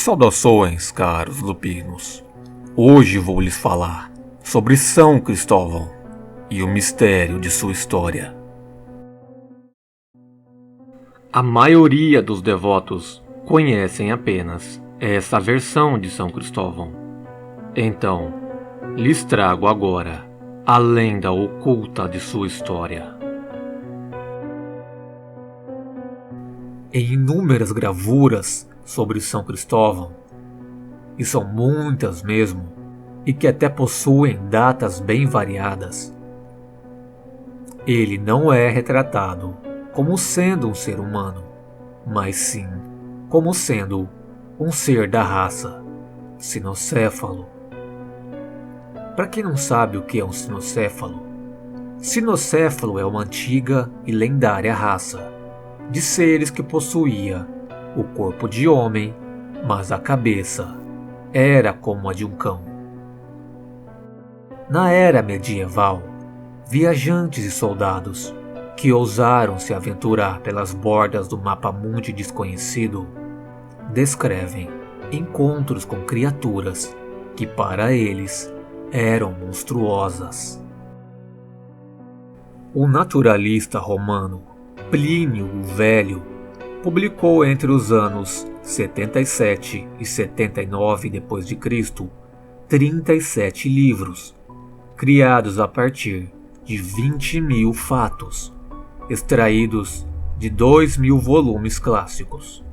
Saudações, caros lupinos. Hoje vou lhes falar sobre São Cristóvão e o mistério de sua história. A maioria dos devotos conhecem apenas essa versão de São Cristóvão. Então, lhes trago agora a lenda oculta de sua história. Em inúmeras gravuras sobre São Cristóvão, e são muitas mesmo, e que até possuem datas bem variadas, ele não é retratado como sendo um ser humano, mas sim como sendo um ser da raça sinocéfalo. Para quem não sabe o que é um sinocéfalo, sinocéfalo é uma antiga e lendária raça de seres que possuía o corpo de homem, mas a cabeça era como a de um cão. Na era medieval, viajantes e soldados que ousaram se aventurar pelas bordas do mapa-mundi desconhecido descrevem encontros com criaturas que para eles eram monstruosas. O naturalista romano Plínio o Velho publicou entre os anos 77 e 79 d.C. 37 livros, criados a partir de 20.000 fatos, extraídos de 2.000 volumes clássicos.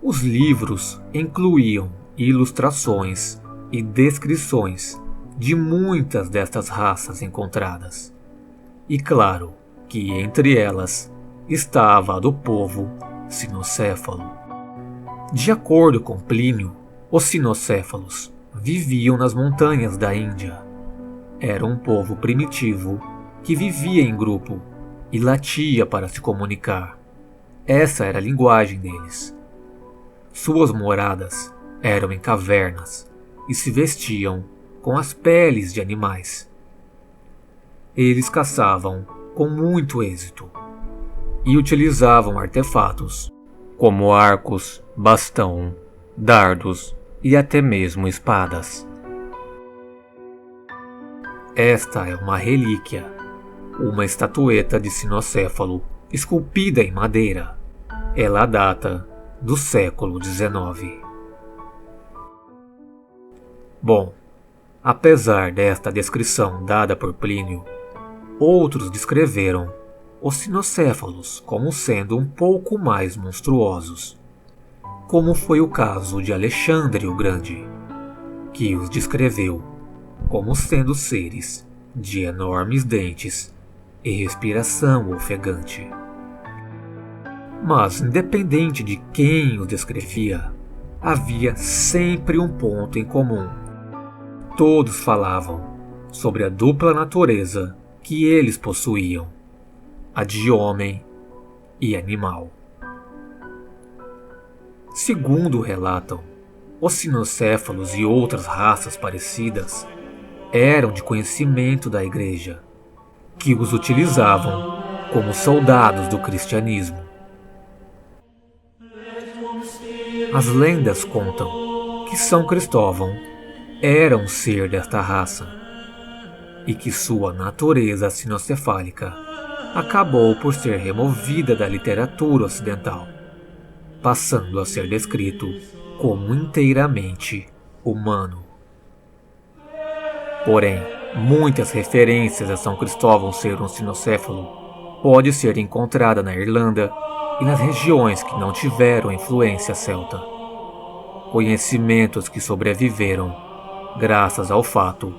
Os livros incluíam ilustrações e descrições de muitas destas raças encontradas, e claro que entre elas estava a do povo sinocéfalo. De acordo com Plínio, os sinocéfalos viviam nas montanhas da Índia. Era um povo primitivo que vivia em grupo e latia para se comunicar. Essa era a linguagem deles. Suas moradas eram em cavernas e se vestiam com as peles de animais. Eles caçavam com muito êxito e utilizavam artefatos como arcos, bastão, dardos e até mesmo espadas. Esta é uma relíquia, uma estatueta de sinocéfalo esculpida em madeira. Ela data do século XIX. Bom, apesar desta descrição dada por Plínio, outros descreveram os sinocéfalos como sendo um pouco mais monstruosos, como foi o caso de Alexandre o Grande, que os descreveu como sendo seres de enormes dentes e respiração ofegante. Mas, independente de quem os descrevia, havia sempre um ponto em comum. Todos falavam sobre a dupla natureza que eles possuíam, a de homem e animal. Segundo relatam, os sinocéfalos e outras raças parecidas eram de conhecimento da Igreja, que os utilizavam como soldados do cristianismo. As lendas contam que São Cristóvão era um ser desta raça e que sua natureza sinocefálica acabou por ser removida da literatura ocidental, passando a ser descrito como inteiramente humano. Porém, muitas referências a São Cristóvão ser um sinocéfalo pode ser encontrada na Irlanda e nas regiões que não tiveram influência celta. Conhecimentos que sobreviveram graças ao fato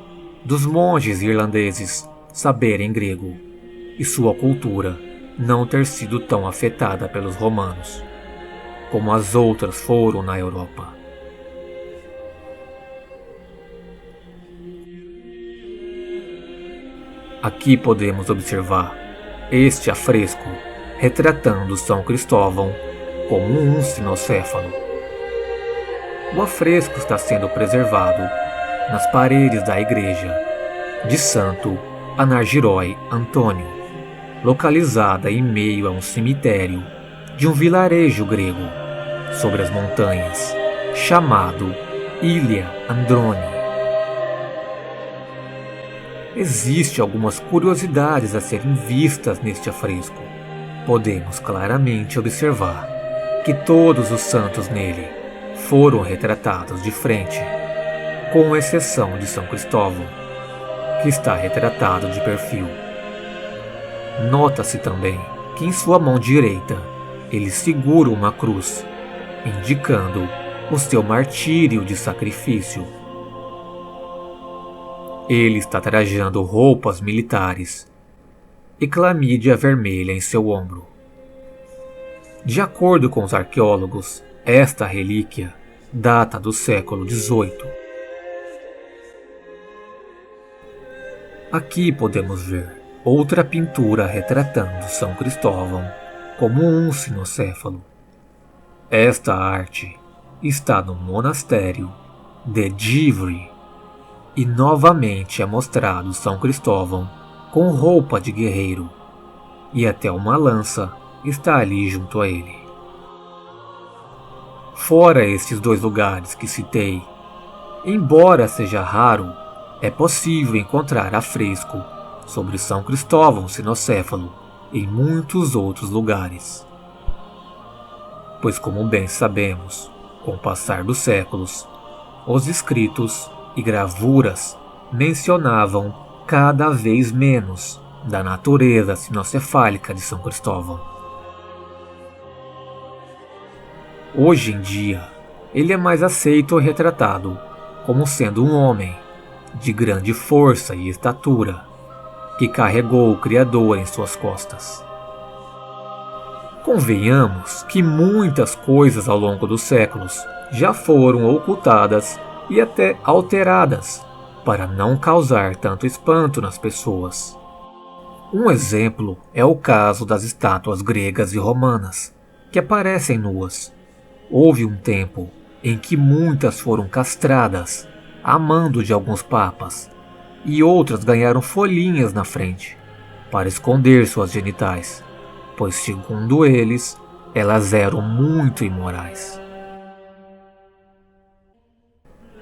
dos monges irlandeses saberem grego e sua cultura não ter sido tão afetada pelos romanos como as outras foram na Europa. Aqui podemos observar este afresco retratando São Cristóvão como um sinocéfalo. O afresco está sendo preservado nas paredes da igreja de Santo Anargirói Antônio, localizada em meio a um cemitério de um vilarejo grego sobre as montanhas chamado Ilha Androni. Existem algumas curiosidades a serem vistas neste afresco. Podemos claramente observar que todos os santos nele foram retratados de frente, com exceção de São Cristóvão, que está retratado de perfil. Nota-se também que em sua mão direita ele segura uma cruz, indicando o seu martírio de sacrifício. Ele está trajando roupas militares e clamídia vermelha em seu ombro. De acordo com os arqueólogos, esta relíquia data do século XVIII. Aqui podemos ver outra pintura retratando São Cristóvão como um cinocéfalo. Esta arte está no monastério de Givry e novamente é mostrado São Cristóvão com roupa de guerreiro, e até uma lança está ali junto a ele. Fora estes dois lugares que citei, embora seja raro, é possível encontrar afresco sobre São Cristóvão cinocéfalo em muitos outros lugares. Pois, como bem sabemos, com o passar dos séculos, os escritos e gravuras mencionavam cada vez menos da natureza cinocefálica de São Cristóvão. Hoje em dia, ele é mais aceito e retratado como sendo um homem de grande força e estatura, que carregou o Criador em suas costas. Convenhamos que muitas coisas ao longo dos séculos já foram ocultadas e até alteradas para não causar tanto espanto nas pessoas. Um exemplo é o caso das estátuas gregas e romanas, que aparecem nuas. Houve um tempo em que muitas foram castradas, a mando de alguns papas, e outras ganharam folhinhas na frente, para esconder suas genitais, pois, segundo eles, elas eram muito imorais.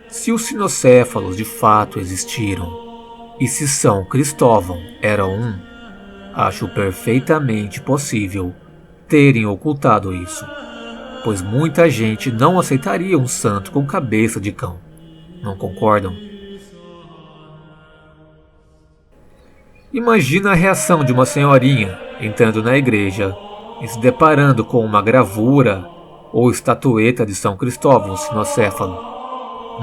Se os cinocéfalos de fato existiram, e se São Cristóvão era um, acho perfeitamente possível terem ocultado isso, pois muita gente não aceitaria um santo com cabeça de cão. Não concordam? Imagina a reação de uma senhorinha entrando na igreja e se deparando com uma gravura ou estatueta de São Cristóvão cinocéfalo.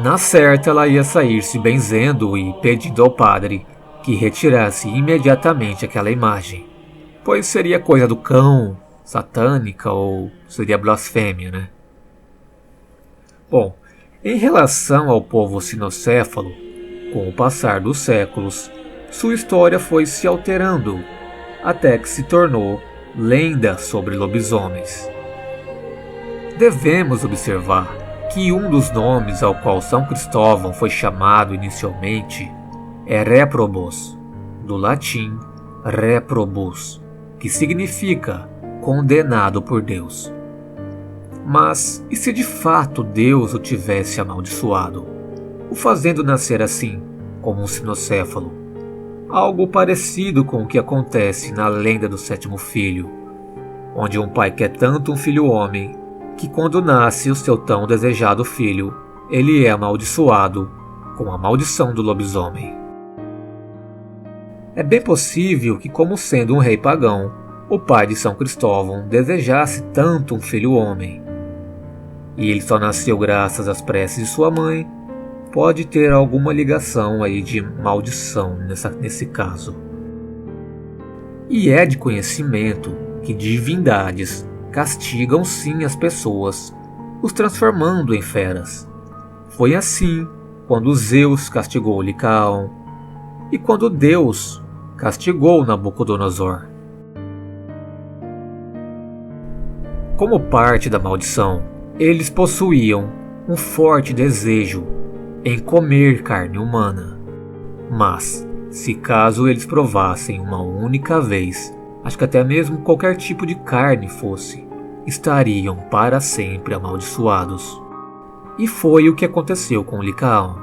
Na certa, ela ia sair se benzendo e pedindo ao padre que retirasse imediatamente aquela imagem, pois seria coisa do cão, satânica ou seria blasfêmia, né? Bom, em relação ao povo cinocéfalo, com o passar dos séculos, sua história foi se alterando, até que se tornou lenda sobre lobisomens. Devemos observar que um dos nomes ao qual São Cristóvão foi chamado inicialmente é Réprobos, do latim reprobus, que significa condenado por Deus. Mas e se de fato Deus o tivesse amaldiçoado, o fazendo nascer assim, como um cinocéfalo? Algo parecido com o que acontece na lenda do sétimo filho, onde um pai quer tanto um filho homem, que quando nasce o seu tão desejado filho, ele é amaldiçoado com a maldição do lobisomem. É bem possível que, como sendo um rei pagão, o pai de São Cristóvão desejasse tanto um filho homem, e ele só nasceu graças às preces de sua mãe. Pode ter alguma ligação aí de maldição nesse caso. E é de conhecimento que divindades castigam sim as pessoas, os transformando em feras. Foi assim quando Zeus castigou Licaão e quando Deus castigou Nabucodonosor. Como parte da maldição, eles possuíam um forte desejo em comer carne humana. Mas, se caso eles provassem uma única vez, acho que até mesmo qualquer tipo de carne fosse, estariam para sempre amaldiçoados. E foi o que aconteceu com Licaão.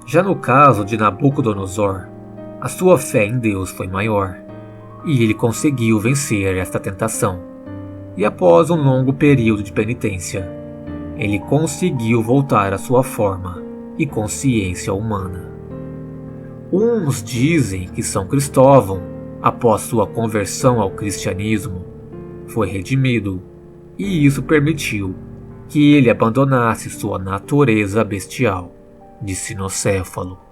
Já no caso de Nabucodonosor, a sua fé em Deus foi maior, e ele conseguiu vencer esta tentação. E após um longo período de penitência, ele conseguiu voltar à sua forma e consciência humana. Uns dizem que São Cristóvão, após sua conversão ao cristianismo, foi redimido, e isso permitiu que ele abandonasse sua natureza bestial de cinocéfalo.